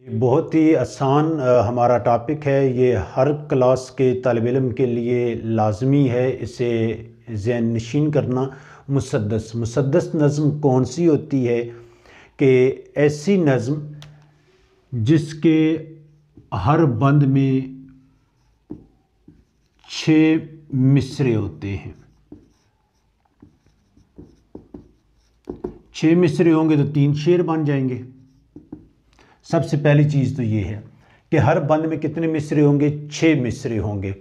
بہت ہی آسان ہمارا ٹاپک ہے، یہ ہر کلاس کے طالب علم کے لیے لازمی ہے اسے ذہن نشین کرنا۔ مسدس نظم کون سی ہوتی ہے کہ ایسی نظم جس کے ہر بند میں 6 مصرے ہوتے ہیں۔ 6 مصرے ہوں گے تو 3 شعر بن جائیں گے۔ سب سے پہلی چیز تو یہ ہے کہ ہر بند میں کتنے مصرے ہوں گے؟ 6 مصرے ہوں گے۔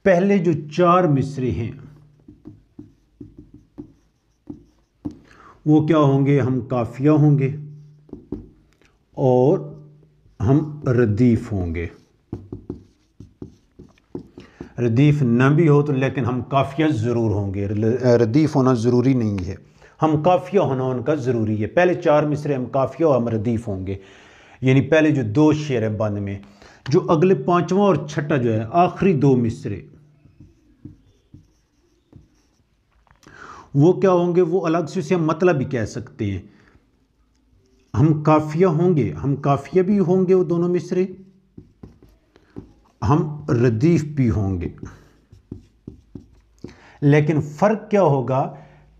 پہلے جو 4 مصرے ہیں وہ کیا ہوں گے؟ ہم قافیہ ہوں گے اور ہم ردیف ہوں گے۔ ردیف نہ بھی ہو تو لیکن ہم قافیہ ضرور ہوں گے، ردیف ہونا ضروری نہیں ہے، ہم قافیہ ہونا ان کا ضروری ہے۔ پہلے 4 مصرے ہم قافیہ اور ہم ردیف ہوں گے، یعنی پہلے جو 2 شعر ہیں بند میں، جو اگلے 5واں اور 6واں جو ہے آخری 2 مصرے وہ کیا ہوں گے؟ وہ الگ سے اسے ہم مطلب بھی کہہ سکتے ہیں۔ ہم قافیہ ہوں گے، ہم قافیہ بھی ہوں گے وہ دونوں مصرے، ہم ردیف بھی ہوں گے۔ لیکن فرق کیا ہوگا؟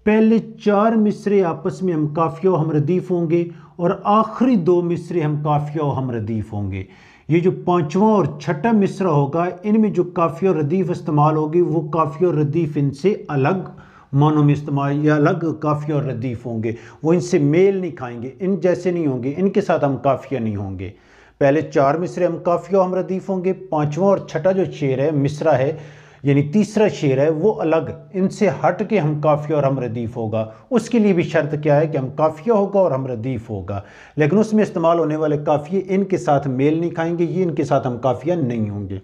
پہلے 4 مصرے آپس میں ہم قافیہ و ہم ردیف ہوں گے اور آخری 2 مصرے ہم قافیہ و ہم ردیف ہوں گے۔ یہ جو 5واں اور 6واں مصرع ہوگا ان میں جو قافیہ و ردیف استعمال ہوگی وہ قافیہ و ردیف ان سے الگ معنوں میں استعمال یا الگ قافیہ اور ردیف ہوں گے، وہ ان سے میل نہیں کھائیں گے، ان جیسے نہیں ہوں گے، ان کے ساتھ ہم قافیہ نہیں ہوں گے۔ پہلے 4 مصرے ہم قافیہ و ہم ردیف ہوں گے، 5واں اور 6واں جو شعر ہے مصرع ہے یعنی تیسرا شعر ہے وہ الگ، ان سے ہٹ کے ہم قافیہ اور ہم ردیف ہوگا۔ اس کے لیے بھی شرط کیا ہے کہ ہم قافیہ ہوگا اور ہم ردیف ہوگا، لیکن اس میں استعمال ہونے والے قافیے ان کے ساتھ میل نہیں کھائیں گے، یہ ان کے ساتھ ہم قافیہ نہیں ہوں گے۔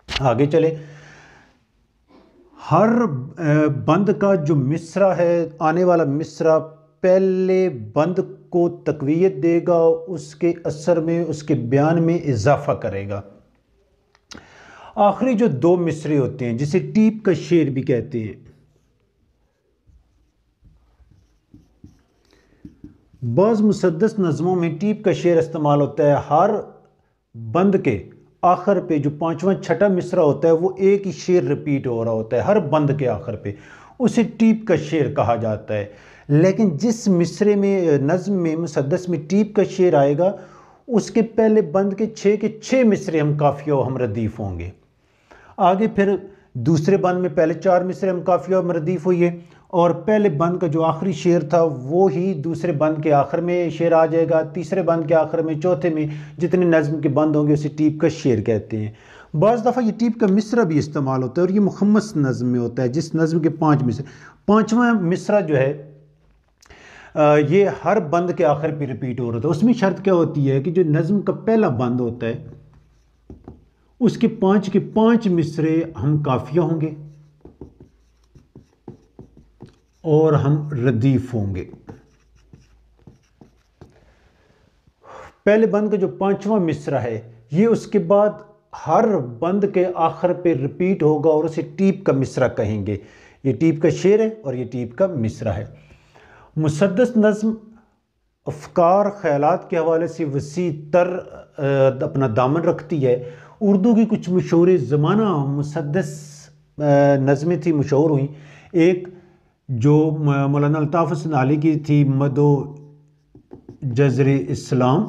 آگے چلے، ہر بند کا جو مصرع ہے، آنے والا مصرع پہلے بند کو تقویت دے گا، اس کے اثر میں اس کے بیان میں اضافہ کرے گا۔ آخری جو 2 مصرے ہوتے ہیں جسے ٹیپ کا شعر بھی کہتے ہیں، بعض مسدس نظموں میں ٹیپ کا شعر استعمال ہوتا ہے، ہر بند کے آخر پہ جو 5واں 6واں مصرع ہوتا ہے وہ ایک ہی شعر ریپیٹ ہو رہا ہوتا ہے ہر بند کے آخر پہ، اسے ٹیپ کا شعر کہا جاتا ہے۔ لیکن جس مصرے میں نظم میں مسدس میں ٹیپ کا شعر آئے گا اس کے پہلے بند کے 6 مصرے ہم قافیہ و ہم ردیف ہوں گے۔ آگے پھر دوسرے بند میں پہلے 4 مصرے ہم قافیہ و ہم ردیف ہوئے اور پہلے بند کا جو آخری شعر تھا وہ ہی دوسرے بند کے آخر میں شعر آ جائے گا، تیسرے بند کے آخر میں، چوتھے میں، جتنے نظم کے بند ہوں گے اسے ٹیپ کا شعر کہتے ہیں۔ بعض دفعہ یہ ٹیپ کا مصرع بھی استعمال ہوتا ہے اور یہ مخمس نظم میں ہوتا ہے، جس نظم کے 5 مصرے، 5واں مصرع جو ہے یہ ہر بند کے آخر پہ ریپیٹ ہو رہا تھا۔ اس میں شرط کیا ہوتی ہے کہ جو نظم کا پہلا بند ہوتا ہے اس کے 5 مصرے ہم قافیہ ہوں گے اور ہم ردیف ہوں گے۔ پہلے بند کا جو 5واں مصرع ہے یہ اس کے بعد ہر بند کے آخر پہ ریپیٹ ہوگا اور اسے ٹیپ کا مصرع کہیں گے۔ یہ ٹیپ کا شعر ہے اور یہ ٹیپ کا مصرع ہے۔ مسدس نظم افکار خیالات کے حوالے سے وسیع تر اپنا دامن رکھتی ہے۔ اردو کی کچھ مشہور زمانہ مسدس نظمیں تھی، مشہور ہوئیں۔ ایک جو مولانا الطاف حسن علی کی تھی، مد و جزر اسلام،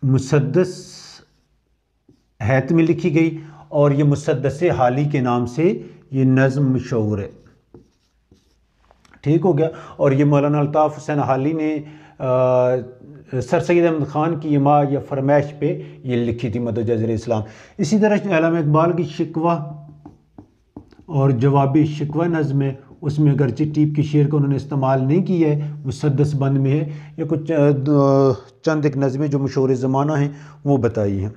مسدس ہیت میں لکھی گئی اور یہ مسدس حالی کے نام سے یہ نظم مشہور ہے۔ ٹھیک ہو گیا۔ اور یہ مولانا الطاف حسین حالی نے سر سید احمد خان کی ما یا فرمائش پہ یہ لکھی تھی، مد و جزر اسلام۔ اسی طرح علامہ اقبال کی شکوہ اور جواب شکوہ نظم ہے، اس میں اگرچہ ٹیپ کے شعر کو انہوں نے استعمال نہیں کیا ہے، مسدس بند میں ہے، یا کچھ چند ایک نظمیں جو مشہور زمانہ ہیں وہ بتائی ہیں۔